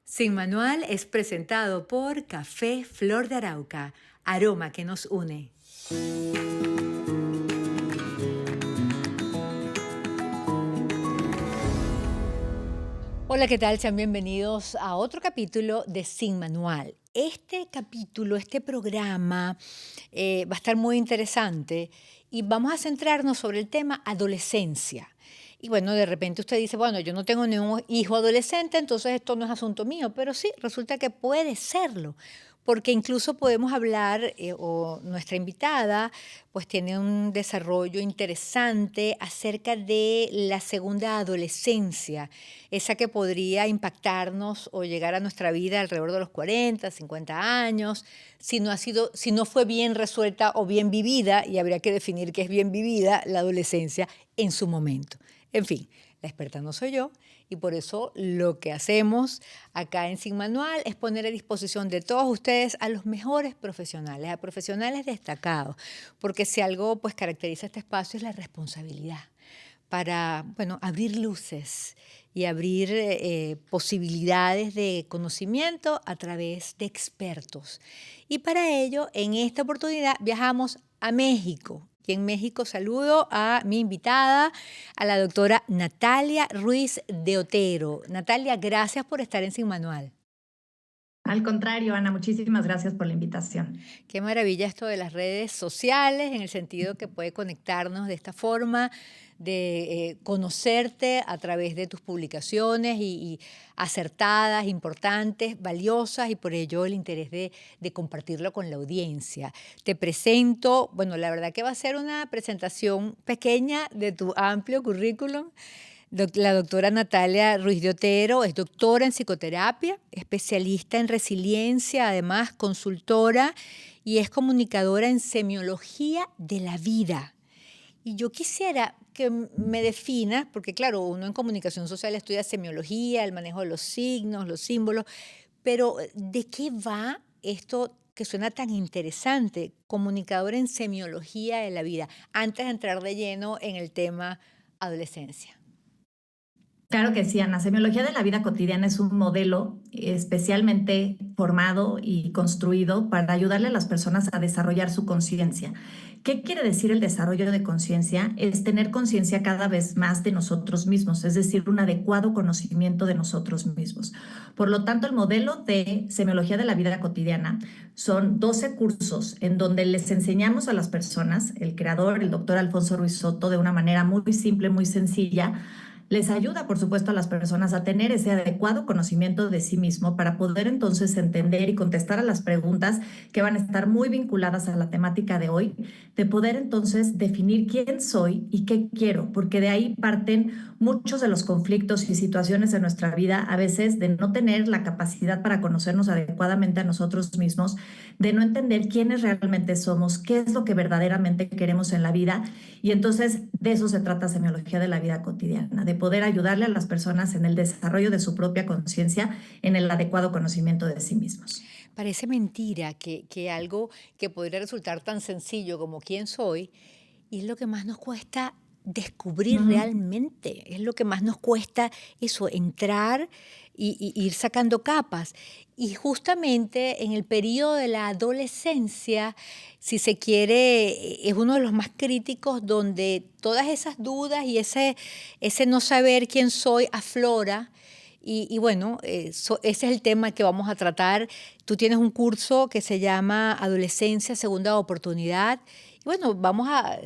Sin Manual es presentado por Café Flor de Arauca, aroma que nos une. Hola, ¿qué tal? Sean bienvenidos a otro capítulo de Sin Manual. Este capítulo, este programa va a estar muy interesante y vamos a centrarnos sobre el tema adolescencia. Y bueno, de repente usted dice, bueno, yo no tengo ningún hijo adolescente, entonces esto no es asunto mío, pero sí, resulta que puede serlo, porque incluso podemos hablar, o nuestra invitada, pues tiene un desarrollo interesante acerca de la segunda adolescencia, esa que podría impactarnos o llegar a nuestra vida alrededor de los 40, 50 años, si no fue bien resuelta o bien vivida, y habría que definir qué es bien vivida la adolescencia en su momento. En fin, la experta no soy yo y por eso lo que hacemos acá en Sin Manual es poner a disposición de todos ustedes a los mejores profesionales, a profesionales destacados, porque si algo pues caracteriza este espacio es la responsabilidad para, bueno, abrir luces y abrir posibilidades de conocimiento a través de expertos. Y para ello, en esta oportunidad, viajamos a México. Y en México saludo a mi invitada, a la doctora Natalia Ruiz de Otero. Natalia, gracias por estar en Sin Manual. Al contrario, Ana, muchísimas gracias por la invitación. Qué maravilla esto de las redes sociales, en el sentido que puede conectarnos de esta forma, de conocerte a través de tus publicaciones y acertadas, importantes, valiosas, y por ello el interés de compartirlo con la audiencia. Te presento, bueno, la verdad que va a ser una presentación pequeña de tu amplio currículum. La doctora Natalia Ruiz de Otero es doctora en psicoterapia, especialista en resiliencia, además consultora y es comunicadora en semiología de la vida. Y yo quisiera que me definas, porque claro, uno en comunicación social estudia semiología, el manejo de los signos, los símbolos, pero ¿de qué va esto que suena tan interesante? Comunicadora en semiología de la vida, antes de entrar de lleno en el tema adolescencia. Claro que sí, Ana. Semiología de la vida cotidiana es un modelo especialmente formado y construido para ayudarle a las personas a desarrollar su conciencia. ¿Qué quiere decir el desarrollo de conciencia? Es tener conciencia cada vez más de nosotros mismos, es decir, un adecuado conocimiento de nosotros mismos. Por lo tanto, el modelo de semiología de la vida cotidiana son 12 cursos en donde les enseñamos a las personas, el creador, el doctor Alfonso Ruiz Soto, de una manera muy simple, muy sencilla, les ayuda, por supuesto, a las personas a tener ese adecuado conocimiento de sí mismo para poder entonces entender y contestar a las preguntas que van a estar muy vinculadas a la temática de hoy, de poder entonces definir quién soy y qué quiero, porque de ahí parten muchos de los conflictos y situaciones de nuestra vida, a veces de no tener la capacidad para conocernos adecuadamente a nosotros mismos, de no entender quiénes realmente somos, qué es lo que verdaderamente queremos en la vida. Y entonces de eso se trata semiología de la vida cotidiana, de poder ayudarle a las personas en el desarrollo de su propia conciencia, en el adecuado conocimiento de sí mismos. Parece mentira que algo que podría resultar tan sencillo como quién soy, y es lo que más nos cuesta descubrir Ujú. realmente, es lo que más nos cuesta eso, entrar y ir sacando capas. Y justamente en el periodo de la adolescencia, si se quiere, es uno de los más críticos donde todas esas dudas y ese no saber quién soy aflora. Y bueno, ese es el tema que vamos a tratar. Tú tienes un curso que se llama Adolescencia, Segunda Oportunidad. Y bueno, vamos a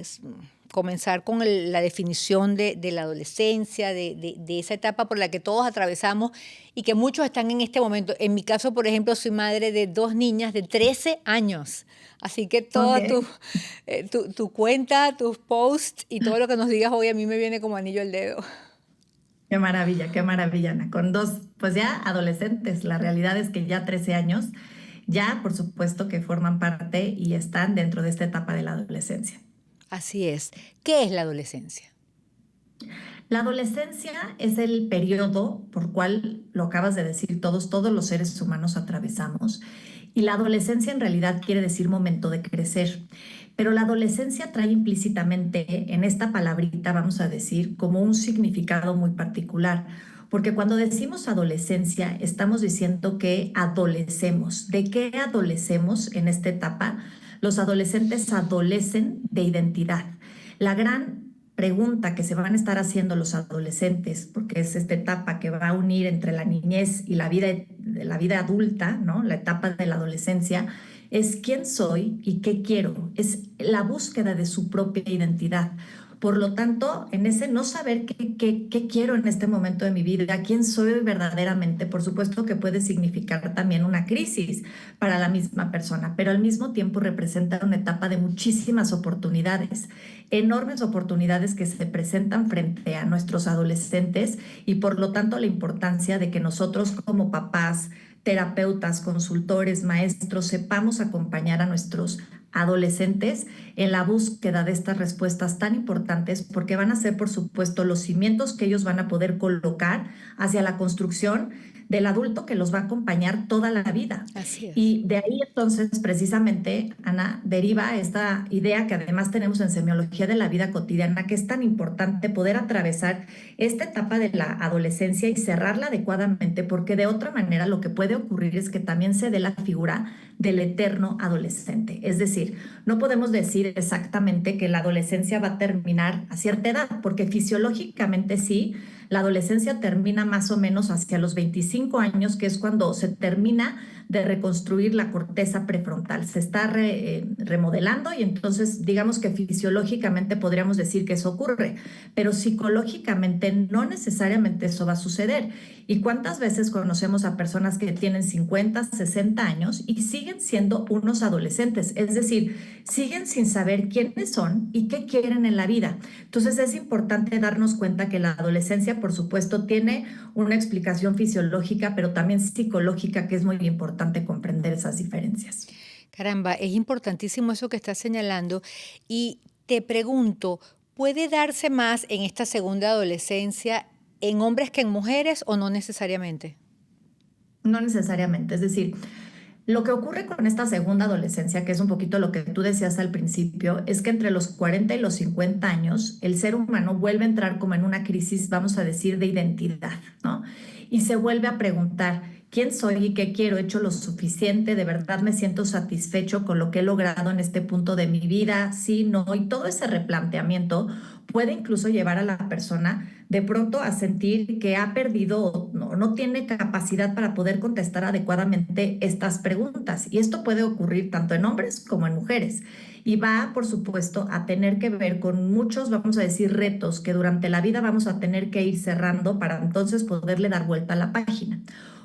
comenzar con la definición de la adolescencia, de esa etapa por la que todos atravesamos y que muchos están en este momento. En mi caso, por ejemplo, soy madre de dos niñas de 13 años. Así que Ok, toda tu cuenta, tus posts y todo lo que nos digas hoy a mí me viene como anillo al dedo. qué maravilla, Ana. Con dos, pues ya adolescentes, la realidad es que ya 13 años, ya por supuesto que forman parte y están dentro de esta etapa de la adolescencia. Así es. ¿Qué es la adolescencia? La adolescencia es el periodo por cual, lo acabas de decir, todos los seres humanos atravesamos. Y la adolescencia en realidad quiere decir momento de crecer. Pero la adolescencia trae implícitamente en esta palabrita, vamos a decir, como un significado muy particular. porque cuando decimos adolescencia, estamos diciendo que adolecemos. ¿De qué adolecemos en esta etapa? Los adolescentes adolecen de identidad. La gran pregunta que se van a estar haciendo los adolescentes, porque es esta etapa que va a unir entre la niñez y la vida adulta, ¿no? La etapa de la adolescencia, es quién soy y qué quiero. Es la búsqueda de su propia identidad. Por lo tanto, en ese no saber qué quiero en este momento de mi vida, quién soy verdaderamente, por supuesto que puede significar también una crisis para la misma persona, pero al mismo tiempo representa una etapa de muchísimas oportunidades, enormes oportunidades que se presentan frente a nuestros adolescentes y por lo tanto la importancia de que nosotros como papás, terapeutas, consultores, maestros, sepamos acompañar a nuestros adolescentes en la búsqueda de estas respuestas tan importantes porque van a ser, por supuesto, los cimientos que ellos van a poder colocar hacia la construcción del adulto que los va a acompañar toda la vida. Así es. Y de ahí entonces, precisamente, Ana, deriva esta idea que además tenemos en semiología de la vida cotidiana, que es tan importante poder atravesar esta etapa de la adolescencia y cerrarla adecuadamente, porque de otra manera lo que puede ocurrir es que también se dé la figura del eterno adolescente. Es decir, no podemos decir exactamente que la adolescencia va a terminar a cierta edad, porque fisiológicamente sí, la adolescencia termina más o menos hacia los 25 años, que es cuando se termina de reconstruir la corteza prefrontal. Se está remodelando y entonces digamos que fisiológicamente podríamos decir que eso ocurre, pero psicológicamente no necesariamente eso va a suceder. ¿Y cuántas veces conocemos a personas que tienen 50, 60 años y siguen siendo unos adolescentes? Es decir, siguen sin saber quiénes son y qué quieren en la vida. Entonces es importante darnos cuenta que la adolescencia, por supuesto, tiene una explicación fisiológica, pero también psicológica, que es muy importante comprender esas diferencias. Caramba, es importantísimo eso que estás señalando. Y te pregunto, ¿puede darse más en esta segunda adolescencia en hombres que en mujeres o no necesariamente? No necesariamente, es decir, lo que ocurre con esta segunda adolescencia, que es un poquito lo que tú decías al principio, es que entre los 40 y los 50 años, el ser humano vuelve a entrar como en una crisis, vamos a decir, de identidad, ¿no? Y se vuelve a preguntar, ¿quién soy y qué quiero? ¿He hecho lo suficiente? ¿De verdad me siento satisfecho con lo que he logrado en este punto de mi vida? Sí, no. Y todo ese replanteamiento puede incluso llevar a la persona de pronto a sentir que ha perdido o no tiene capacidad para poder contestar adecuadamente estas preguntas. Y esto puede ocurrir tanto en hombres como en mujeres. Y va, por supuesto, a tener que ver con muchos, vamos a decir, retos que durante la vida vamos a tener que ir cerrando para entonces poderle dar vuelta a la página.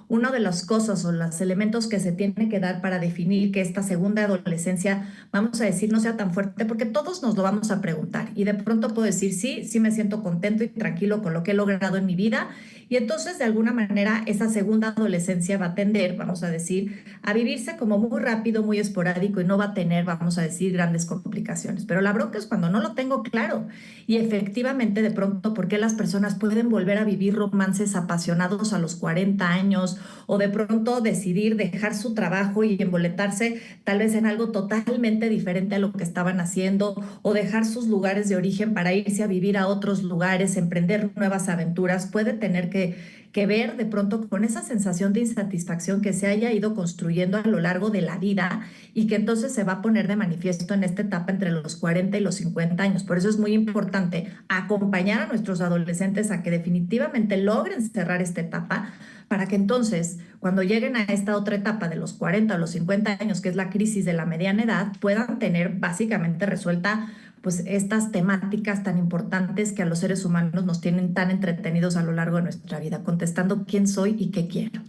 Una de las cosas o los elementos que se tiene que dar para definir que esta segunda adolescencia, vamos a decir, no sea tan fuerte, porque todos nos lo vamos a preguntar y de pronto puedo decir, sí, sí me siento contento y tranquilo con lo que he logrado en mi vida y entonces de alguna manera esa segunda adolescencia va a tender, vamos a decir, a vivirse como muy rápido, muy esporádico y no va a tener, vamos a decir, grandes complicaciones. Pero la bronca es cuando no lo tengo claro y efectivamente de pronto, ¿por qué las personas pueden volver a vivir romances apasionados a los 40 años? O de pronto decidir dejar su trabajo y emboletarse tal vez en algo totalmente diferente a lo que estaban haciendo, o dejar sus lugares de origen para irse a vivir a otros lugares, emprender nuevas aventuras, puede tener que ver de pronto con esa sensación de insatisfacción que se haya ido construyendo a lo largo de la vida y que entonces se va a poner de manifiesto en esta etapa entre los 40 y los 50 años. Por eso es muy importante acompañar a nuestros adolescentes a que definitivamente logren cerrar esta etapa para que entonces, cuando lleguen a esta otra etapa de los 40 o los 50 años, que es la crisis de la mediana edad, puedan tener básicamente resuelta pues estas temáticas tan importantes que a los seres humanos nos tienen tan entretenidos a lo largo de nuestra vida, contestando quién soy y qué quiero.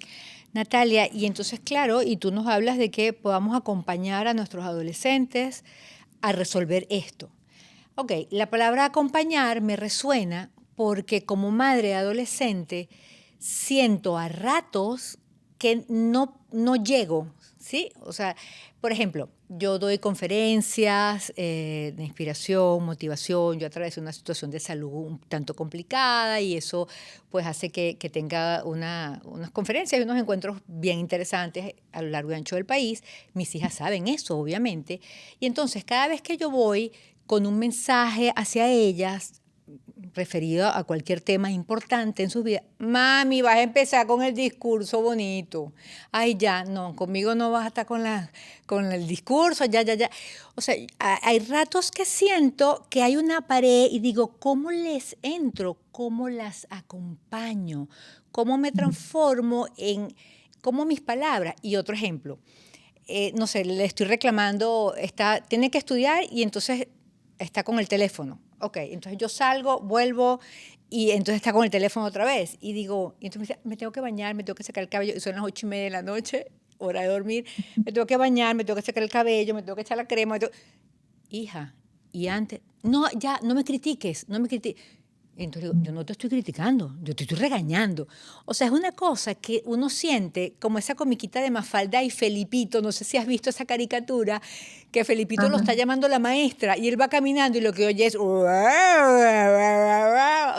Natalia, y entonces, claro, y tú nos hablas de que podamos acompañar a nuestros adolescentes a resolver esto. Ok, la palabra acompañar me resuena porque como madre adolescente siento a ratos que no llego, ¿sí? O sea, por ejemplo, yo doy conferencias de inspiración, motivación, yo atravesé una situación de salud un tanto complicada y eso pues hace que tenga unas conferencias y unos encuentros bien interesantes a lo largo y ancho del país. Mis hijas saben eso, obviamente. Y entonces cada vez que yo voy con un mensaje hacia ellas, referido a cualquier tema importante en su vida. Mami, vas a empezar con el discurso bonito. Ay, ya, no, conmigo no vas a estar con el discurso, ya. O sea, hay ratos que siento que hay una pared y digo, ¿cómo les entro? ¿Cómo las acompaño? ¿Cómo me transformo en, cómo mis palabras? Y otro ejemplo, no sé, le estoy reclamando, tiene que estudiar y entonces está con el teléfono. Ok, entonces yo salgo, vuelvo y entonces está con el teléfono otra vez. Y digo, y entonces me tengo que bañar, me tengo que secar el cabello, y son las 8:30 de la noche, hora de dormir, me tengo que bañar, me tengo que secar el cabello, me tengo que echar la crema. Hija, y antes, no, ya, no me critiques, no me critiques. Entonces digo, yo no te estoy criticando, yo te estoy regañando. O sea, es una cosa que uno siente como esa comiquita de Mafalda y Felipito, no sé si has visto esa caricatura, que Felipito lo Ajá. está llamando la maestra y él va caminando y lo que oye es... O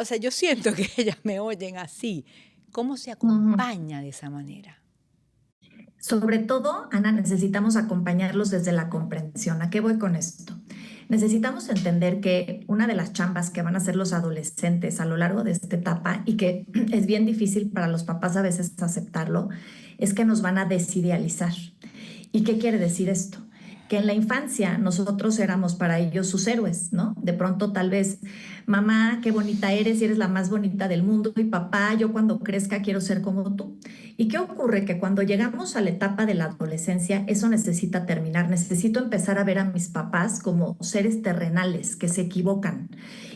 sea, yo siento que ellas me oyen así. ¿Cómo se Ujú. acompaña de esa manera? Sobre todo, Ana, necesitamos acompañarlos desde la comprensión. ¿A qué voy con esto? Necesitamos entender que una de las chambas que van a hacer los adolescentes a lo largo de esta etapa y que es bien difícil para los papás a veces aceptarlo, es que nos van a desidealizar. ¿Y qué quiere decir esto? Que en la infancia nosotros éramos para ellos sus héroes, ¿no? De pronto tal vez, mamá, qué bonita eres y eres la más bonita del mundo, y papá, yo cuando crezca quiero ser como tú. ¿Y qué ocurre? Que cuando llegamos a la etapa de la adolescencia, eso necesita terminar. Necesito empezar a ver a mis papás como seres terrenales que se equivocan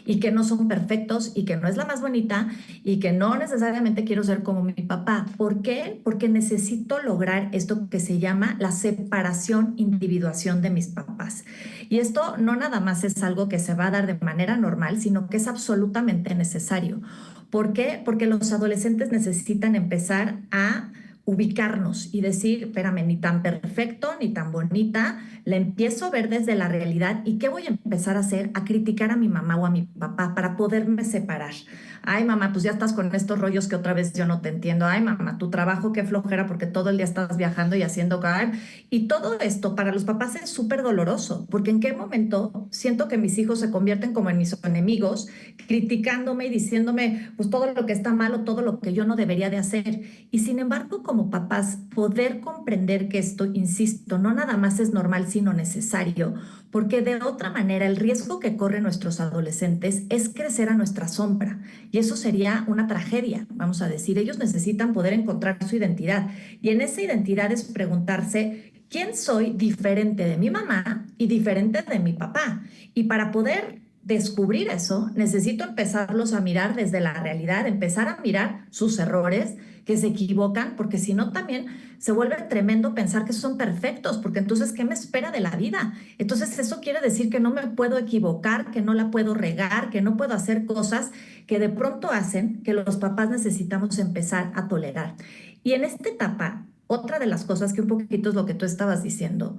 y que no son perfectos y que no es la más bonita y que no necesariamente quiero ser como mi papá. ¿Por qué? Porque necesito lograr esto que se llama la separación, individuación de mis papás. Y esto no nada más es algo que se va a dar de manera normal, sino que es absolutamente necesario. ¿Por qué? Porque los adolescentes necesitan empezar a ubicarnos y decir, espérame, ni tan perfecto, ni tan bonita, la empiezo a ver desde la realidad y qué voy a empezar a hacer, a criticar a mi mamá o a mi papá para poderme separar. Ay, mamá, pues ya estás con estos rollos que otra vez yo no te entiendo. Ay, mamá, tu trabajo qué flojera porque todo el día estás viajando y haciendo caer. Y todo esto para los papás es súper doloroso, porque en qué momento siento que mis hijos se convierten como en mis enemigos, criticándome y diciéndome pues todo lo que está mal o todo lo que yo no debería de hacer. Y sin embargo, como papás, poder comprender que esto, insisto, no nada más es normal, sino necesario, porque de otra manera el riesgo que corren nuestros adolescentes es crecer a nuestra sombra. Y eso sería una tragedia, vamos a decir. Ellos necesitan poder encontrar su identidad. Y en esa identidad es preguntarse, ¿quién soy diferente de mi mamá y diferente de mi papá? Y para poder descubrir eso, necesito empezarlos a mirar desde la realidad, empezar a mirar sus errores, que se equivocan, porque si no también se vuelve tremendo pensar que son perfectos, porque entonces, ¿qué me espera de la vida? Entonces eso quiere decir que no me puedo equivocar, que no la puedo regar, que no puedo hacer cosas que de pronto hacen que los papás necesitamos empezar a tolerar. Y en esta etapa, otra de las cosas que un poquito es lo que tú estabas diciendo,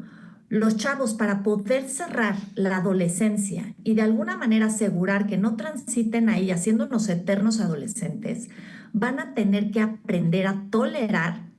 los chavos para poder cerrar la adolescencia y de alguna manera asegurar que no transiten ahí haciéndonos eternos adolescentes, van a tener que aprender a tolerar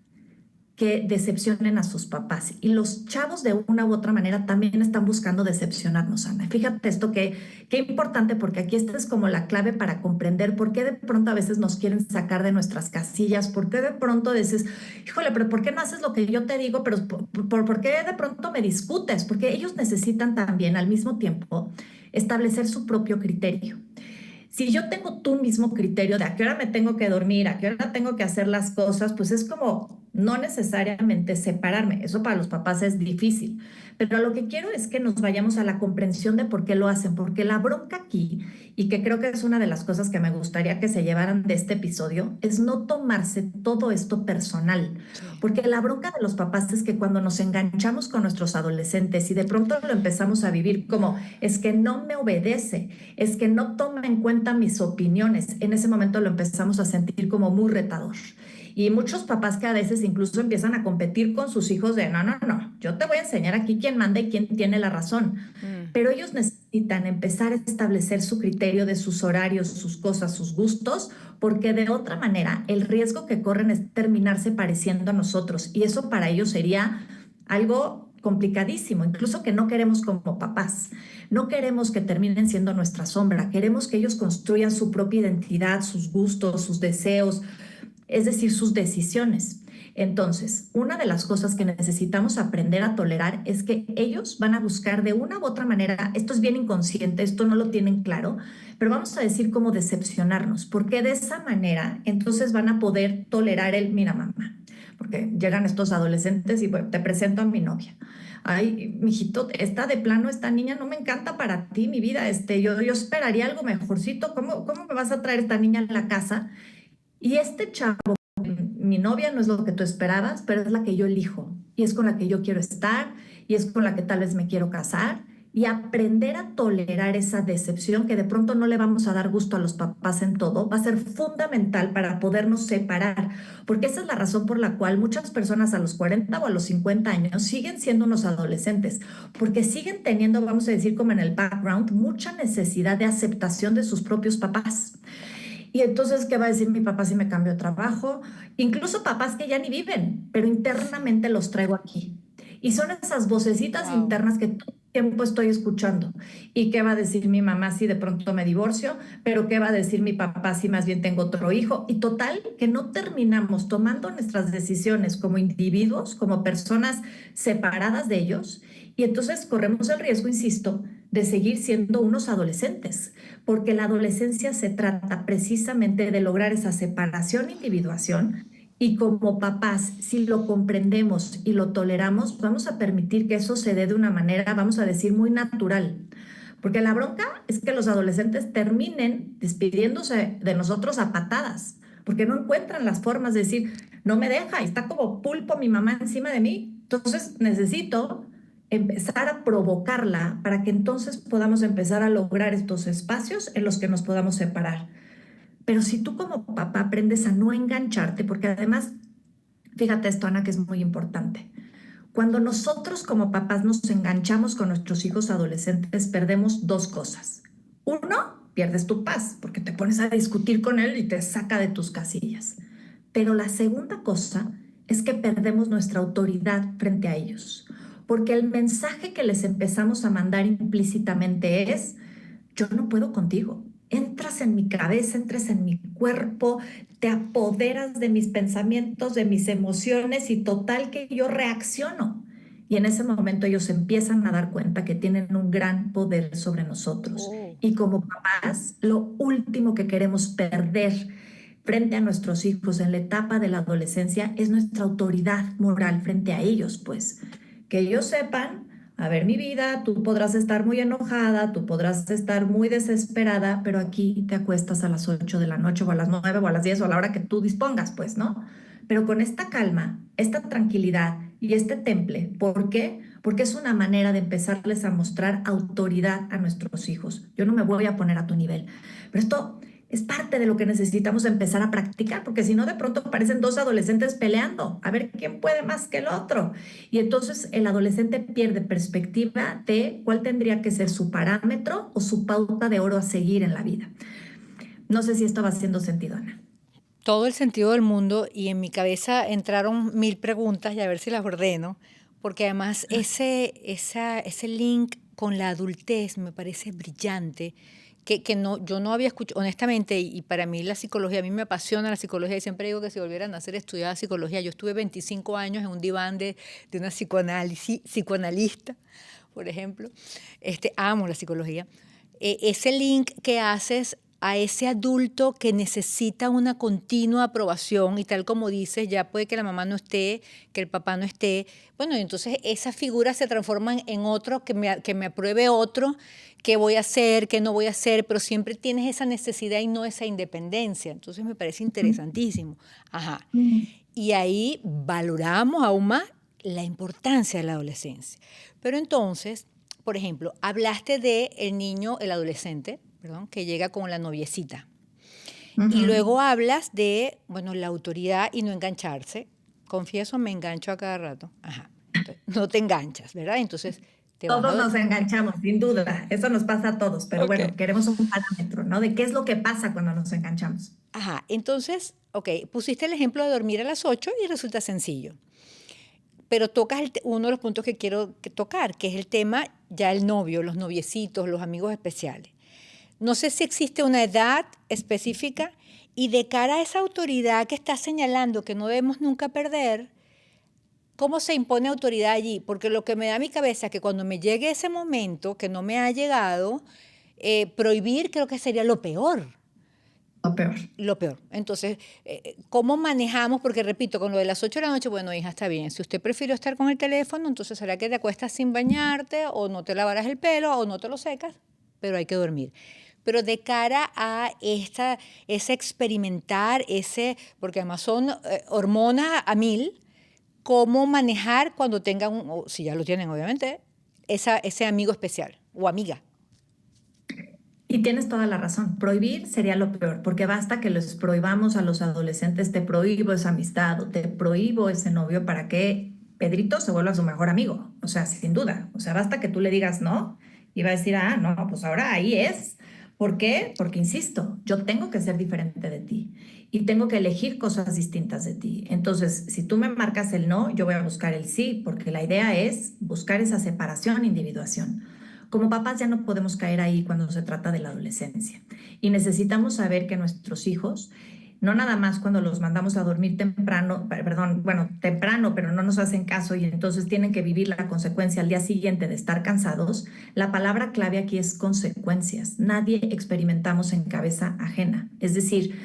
que decepcionen a sus papás. Y los chavos de una u otra manera también están buscando decepcionarnos, Ana. Fíjate esto qué importante, porque aquí esta es como la clave para comprender por qué de pronto a veces nos quieren sacar de nuestras casillas, por qué de pronto dices, híjole, pero ¿por qué no haces lo que yo te digo? Pero ¿por qué de pronto me discutes? Porque ellos necesitan también al mismo tiempo establecer su propio criterio. Si yo tengo tu mismo criterio de a qué hora me tengo que dormir, a qué hora tengo que hacer las cosas, pues es como no necesariamente separarme. Eso para los papás es difícil. Pero lo que quiero es que nos vayamos a la comprensión de por qué lo hacen, porque la bronca aquí, y que creo que es una de las cosas que me gustaría que se llevaran de este episodio, es no tomarse todo esto personal. Sí. Porque la bronca de los papás es que cuando nos enganchamos con nuestros adolescentes y de pronto lo empezamos a vivir como es que no me obedece, es que no toma en cuenta mis opiniones, en ese momento lo empezamos a sentir como muy retador. Y muchos papás que a veces incluso empiezan a competir con sus hijos de no, yo te voy a enseñar aquí quién manda y quién tiene la razón. Mm. Pero ellos necesitan empezar a establecer su criterio de sus horarios, sus cosas, sus gustos, porque de otra manera el riesgo que corren es terminarse pareciendo a nosotros y eso para ellos sería algo complicadísimo, incluso que no queremos como papás. No queremos que terminen siendo nuestra sombra, queremos que ellos construyan su propia identidad, sus gustos, sus deseos, es decir, sus decisiones. Entonces, una de las cosas que necesitamos aprender a tolerar es que ellos van a buscar de una u otra manera, esto es bien inconsciente, esto no lo tienen claro, pero vamos a decir cómo decepcionarnos, porque de esa manera entonces van a poder tolerar el, mira mamá, porque llegan estos adolescentes y bueno, te presento a mi novia. Ay, mijito, esta de plano, esta niña no me encanta para ti, mi vida, yo esperaría algo mejorcito, ¿cómo me vas a traer esta niña a la casa? Y este chavo, mi novia no es lo que tú esperabas, pero es la que yo elijo y es con la que yo quiero estar y es con la que tal vez me quiero casar y aprender a tolerar esa decepción que de pronto no le vamos a dar gusto a los papás en todo, va a ser fundamental para podernos separar, porque esa es la razón por la cual muchas personas a los 40 o a los 50 años siguen siendo unos adolescentes, porque siguen teniendo, vamos a decir como en el background, mucha necesidad de aceptación de sus propios papás. Y entonces, ¿qué va a decir mi papá si me cambio de trabajo? Incluso papás que ya ni viven, pero internamente los traigo aquí. Y son esas vocecitas Wow. internas que todo el tiempo estoy escuchando. ¿Y qué va a decir mi mamá si de pronto me divorcio? ¿Pero qué va a decir mi papá si más bien tengo otro hijo? Y total, que no terminamos tomando nuestras decisiones como individuos, como personas separadas de ellos. Y entonces corremos el riesgo, insisto, de seguir siendo unos adolescentes porque la adolescencia se trata precisamente de lograr esa separación e individuación y como papás, si lo comprendemos y lo toleramos, vamos a permitir que eso se dé de una manera, vamos a decir, muy natural. Porque la bronca es que los adolescentes terminen despidiéndose de nosotros a patadas, porque no encuentran las formas de decir, no me deja, está como pulpo mi mamá encima de mí. Entonces necesito empezar a provocarla para que entonces podamos empezar a lograr estos espacios en los que nos podamos separar. Pero si tú como papá aprendes a no engancharte, porque además, fíjate esto, Ana, que es muy importante. Cuando nosotros como papás nos enganchamos con nuestros hijos adolescentes, perdemos dos cosas. Uno, pierdes tu paz, porque te pones a discutir con él y te saca de tus casillas. Pero la segunda cosa es que perdemos nuestra autoridad frente a ellos, porque el mensaje que les empezamos a mandar implícitamente es, yo no puedo contigo. Entras en mi cabeza, entras en mi cuerpo, te apoderas de mis pensamientos, de mis emociones y total que yo reacciono. Y en ese momento ellos empiezan a dar cuenta que tienen un gran poder sobre nosotros. Oh. Y como papás, lo último que queremos perder frente a nuestros hijos en la etapa de la adolescencia es nuestra autoridad moral frente a ellos, pues. Que ellos sepan, a ver, mi vida, tú podrás estar muy enojada, tú podrás estar muy desesperada, pero aquí te acuestas a las 8 de la noche o a las 9 o a las 10 o a la hora que tú dispongas, pues, ¿no? Pero con esta calma, esta tranquilidad y este temple, ¿por qué? Porque es una manera de empezarles a mostrar autoridad a nuestros hijos. Yo no me voy a poner a tu nivel, pero esto es parte de lo que necesitamos empezar a practicar, porque si no, de pronto parecen dos adolescentes peleando, a ver quién puede más que el otro. Y entonces el adolescente pierde perspectiva de cuál tendría que ser su parámetro o su pauta de oro a seguir en la vida. No sé si esto va haciendo sentido, Ana. Todo el sentido del mundo y en mi cabeza entraron 1000 preguntas y a ver si las ordeno, porque además ese link con la adultez me parece brillante, que no, yo no había escuchado, honestamente, y para mí la psicología, a mí me apasiona la psicología y siempre digo que si volvieran a hacer estudiar psicología, yo estuve 25 años en un diván de una psicoanalista, por ejemplo, amo la psicología. Ese link que haces a ese adulto que necesita una continua aprobación y tal como dices, ya puede que la mamá no esté, que el papá no esté, bueno, y entonces esas figuras se transforman en otro, que me apruebe otro, qué voy a hacer, qué no voy a hacer, pero siempre tienes esa necesidad y no esa independencia. Entonces me parece interesantísimo. Ajá. Y ahí valoramos aún más la importancia de la adolescencia. Pero entonces, por ejemplo, hablaste de el niño, el adolescente, perdón, que llega con la noviecita. Y luego hablas de, bueno, la autoridad y no engancharse. Confieso, me engancho a cada rato. Ajá. Entonces, no te enganchas, ¿verdad? Entonces, te vas Todos a... nos enganchamos, sin duda. Eso nos pasa a todos, pero Ok. bueno, queremos un parámetro, ¿no? De qué es lo que pasa cuando nos enganchamos. Ajá. Entonces, ok, pusiste el ejemplo de dormir a las 8 y resulta sencillo. pero tocas uno de los puntos que quiero tocar, que es el tema ya el novio, los noviecitos, los amigos especiales. No sé si existe una edad específica y de cara a esa autoridad que está señalando que no debemos nunca perder, ¿cómo se impone autoridad allí? Porque lo que me da a mi cabeza es que cuando me llegue ese momento, que no me ha llegado, prohibir creo que sería lo peor. Lo peor. Lo peor. Entonces, ¿cómo manejamos? Porque repito, con lo de las 8 de la noche, bueno, hija, está bien. Si usted prefirió estar con el teléfono, entonces será que te acuestas sin bañarte, o no te lavarás el pelo, o no te lo secas, pero hay que dormir. Pero de cara a ese experimentar, porque además son hormonas a mil, ¿cómo manejar cuando tengan, o si ya lo tienen obviamente, ese amigo especial o amiga? Y tienes toda la razón. Prohibir sería lo peor, porque basta que les prohibamos a los adolescentes, te prohíbo esa amistad o te prohíbo ese novio para que Pedrito se vuelva su mejor amigo. O sea, sin duda. O sea, basta que tú le digas no y va a decir, ah, no, pues ahora ahí es. ¿Por qué? Porque, insisto, yo tengo que ser diferente de ti y tengo que elegir cosas distintas de ti. Entonces, si tú me marcas el no, yo voy a buscar el sí, porque la idea es buscar esa separación, individuación. Como papás ya no podemos caer ahí cuando se trata de la adolescencia y necesitamos saber que nuestros hijos, no nada más cuando los mandamos a dormir temprano, perdón, bueno, temprano, pero no nos hacen caso y entonces tienen que vivir la consecuencia al día siguiente de estar cansados, la palabra clave aquí es consecuencias. Nadie experimentamos en cabeza ajena. Es decir,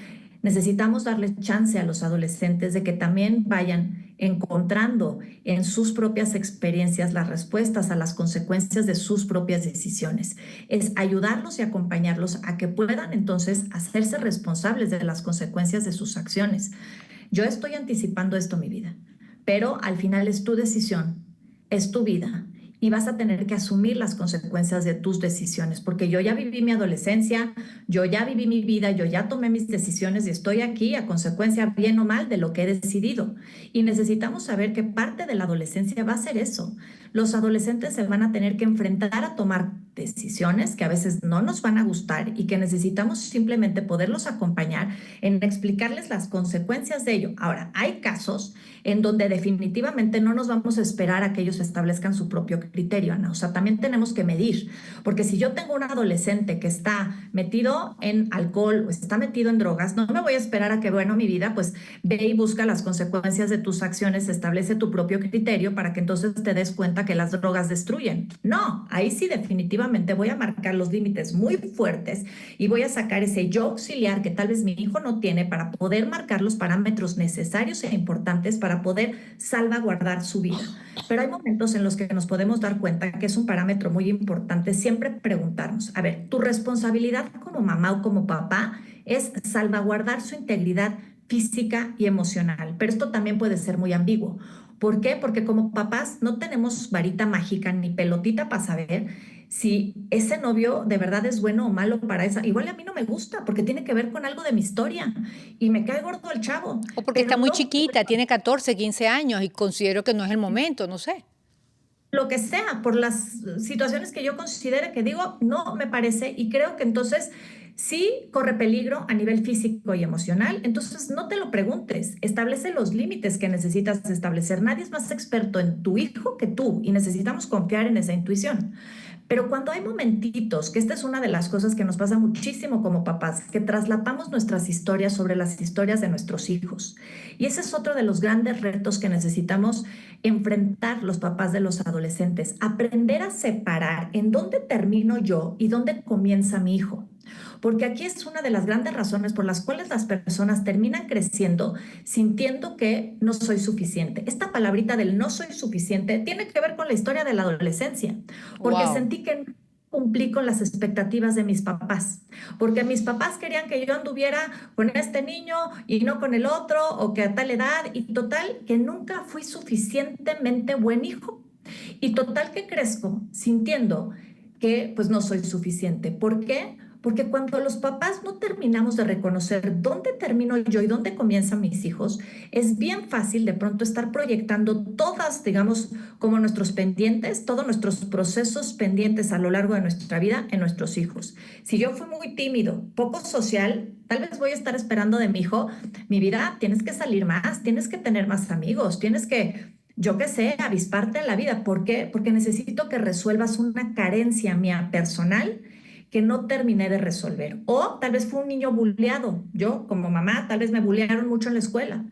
necesitamos darle chance a los adolescentes de que también vayan encontrando en sus propias experiencias las respuestas a las consecuencias de sus propias decisiones. Es ayudarlos y acompañarlos a que puedan entonces hacerse responsables de las consecuencias de sus acciones. Yo estoy anticipando esto, mi vida, pero al final es tu decisión, es tu vida y vas a tener que asumir las consecuencias de tus decisiones, porque yo ya viví mi adolescencia, yo ya viví mi vida, yo ya tomé mis decisiones y estoy aquí a consecuencia, bien o mal, de lo que he decidido. Y necesitamos saber que parte de la adolescencia va a ser eso. Los adolescentes se van a tener que enfrentar a tomar decisiones que a veces no nos van a gustar y que necesitamos simplemente poderlos acompañar en explicarles las consecuencias de ello. Ahora, hay casos en donde definitivamente no nos vamos a esperar a que ellos establezcan su propio criterio, Ana. O sea, también tenemos que medir, porque si yo tengo un adolescente que está metido en alcohol o está metido en drogas, no me voy a esperar a que, bueno, mi vida, pues ve y busca las consecuencias de tus acciones, establece tu propio criterio para que entonces te des cuenta que las drogas destruyen. No, ahí sí definitivamente voy a marcar los límites muy fuertes y voy a sacar ese yo auxiliar que tal vez mi hijo no tiene para poder marcar los parámetros necesarios e importantes para poder salvaguardar su vida. Pero hay momentos en los que nos podemos dar cuenta que es un parámetro muy importante siempre preguntarnos, a ver, tu responsabilidad como mamá o como papá es salvaguardar su integridad física y emocional, pero esto también puede ser muy ambiguo. ¿Por qué? Porque como papás no tenemos varita mágica ni pelotita para saber si ese novio de verdad es bueno o malo para esa. Igual a mí no me gusta porque tiene que ver con algo de mi historia y me cae gordo el chavo. O porque Pero está muy no, chiquita, tiene 14, 15 años y considero que no es el momento, no sé. lo que sea, por las situaciones que yo considere que digo, no me parece y creo que entonces sí corre peligro a nivel físico y emocional, entonces no te lo preguntes, establece los límites que necesitas establecer. Nadie es más experto en tu hijo que tú y necesitamos confiar en esa intuición. Pero cuando hay momentitos, que esta es una de las cosas que nos pasa muchísimo como papás, que traslapamos nuestras historias sobre las historias de nuestros hijos. Y ese es otro de los grandes retos que necesitamos enfrentar los papás de los adolescentes, aprender a separar en dónde termino yo y dónde comienza mi hijo. Porque aquí es una de las grandes razones por las cuales las personas terminan creciendo sintiendo que no soy suficiente. Esta palabrita del no soy suficiente tiene que ver con la historia de la adolescencia, porque Wow. sentí que no cumplí con las expectativas de mis papás, porque mis papás querían que yo anduviera con este niño y no con el otro, o que a tal edad, y total que nunca fui suficientemente buen hijo, y total que crezco sintiendo que pues no soy suficiente. ¿Por qué? Porque cuando los papás no terminamos de reconocer dónde termino yo y dónde comienzan mis hijos, es bien fácil de pronto estar proyectando todas, digamos, como nuestros pendientes, todos nuestros procesos pendientes a lo largo de nuestra vida en nuestros hijos. Si yo fui muy tímido, poco social, tal vez voy a estar esperando de mi hijo, mi vida, tienes que salir más, tienes que tener más amigos, tienes que yo qué sé, avisparte en la vida. ¿Por qué? Porque necesito que resuelvas una carencia mía personal que no terminé de resolver. O tal vez fue un niño bulleado. Yo, como mamá, tal vez me bullearon mucho en la escuela.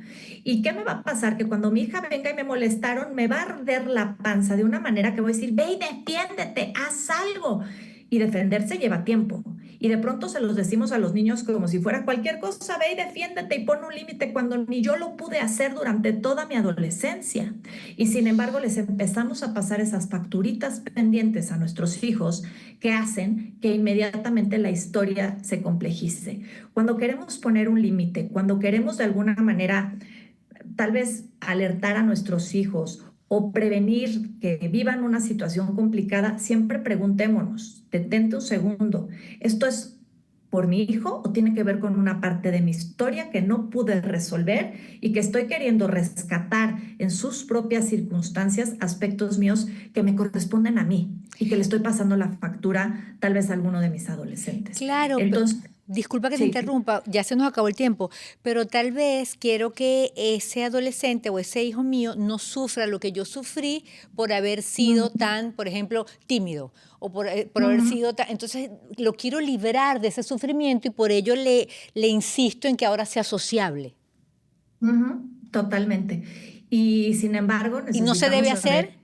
¿Y qué me va a pasar? Que cuando mi hija venga y me molestaron, me va a arder la panza de una manera que voy a decir, ve y defiéndete, haz algo. Y defenderse lleva tiempo. Y de pronto se los decimos a los niños como si fuera cualquier cosa, ve y defiéndete y pon un límite cuando ni yo lo pude hacer durante toda mi adolescencia. Y sin embargo les empezamos a pasar esas facturitas pendientes a nuestros hijos que hacen que inmediatamente la historia se complejice. Cuando queremos poner un límite, cuando queremos de alguna manera tal vez alertar a nuestros hijos o prevenir que vivan una situación complicada, siempre preguntémonos, detente un segundo, ¿esto es por mi hijo o tiene que ver con una parte de mi historia que no pude resolver y que estoy queriendo rescatar en sus propias circunstancias aspectos míos que me corresponden a mí y que le estoy pasando la factura tal vez a alguno de mis adolescentes? Claro, Entonces, disculpa que te sí. interrumpa, ya se nos acabó el tiempo, pero tal vez quiero que ese adolescente o ese hijo mío no sufra lo que yo sufrí por haber sido tan, por ejemplo, tímido o por haber sido tan... Entonces lo quiero liberar de ese sufrimiento y por ello le insisto en que ahora sea sociable. Totalmente. Y sin embargo, ¿Y no se necesitamos debe saber, hacer?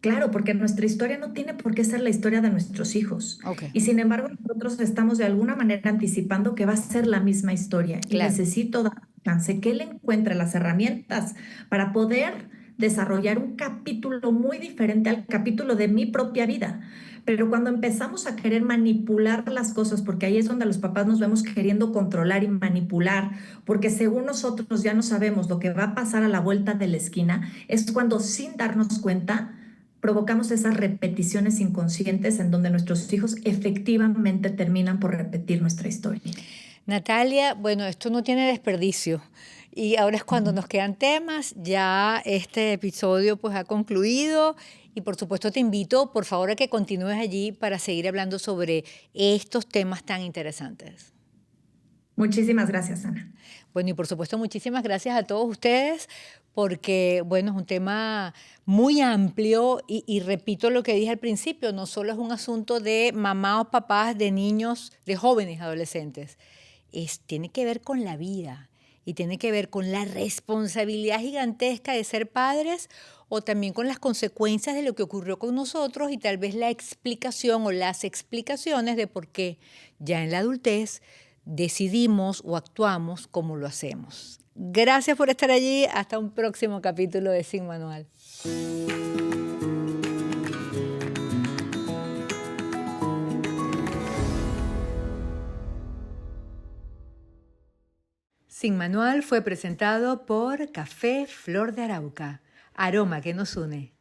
claro, porque nuestra historia no tiene por qué ser la historia de nuestros hijos. Ok, Y sin embargo, nosotros estamos de alguna manera anticipando que va a ser la misma historia. Y claro. necesito dar chance que él encuentre las herramientas para poder desarrollar un capítulo muy diferente al capítulo de mi propia vida. Pero cuando empezamos a querer manipular las cosas, porque ahí es donde los papás nos vemos queriendo controlar y manipular, porque según nosotros ya no sabemos lo que va a pasar a la vuelta de la esquina, es cuando sin darnos cuenta provocamos esas repeticiones inconscientes en donde nuestros hijos efectivamente terminan por repetir nuestra historia. Natalia, bueno, esto no tiene desperdicio. Y ahora es cuando nos quedan temas. Ya este episodio pues ha concluido y por supuesto te invito, por favor, a que continúes allí para seguir hablando sobre estos temas tan interesantes. Muchísimas gracias, Ana. Bueno, y por supuesto muchísimas gracias a todos ustedes porque, bueno, es un tema muy amplio y repito lo que dije al principio, no solo es un asunto de mamás o papás, de niños, de jóvenes adolescentes. Tiene que ver con la vida y tiene que ver con la responsabilidad gigantesca de ser padres o también con las consecuencias de lo que ocurrió con nosotros y tal vez la explicación o las explicaciones de por qué ya en la adultez decidimos o actuamos como lo hacemos. Gracias por estar allí. Hasta un próximo capítulo de Sin Manual. Sin Manual fue presentado por Café Flor de Arauca, aroma que nos une.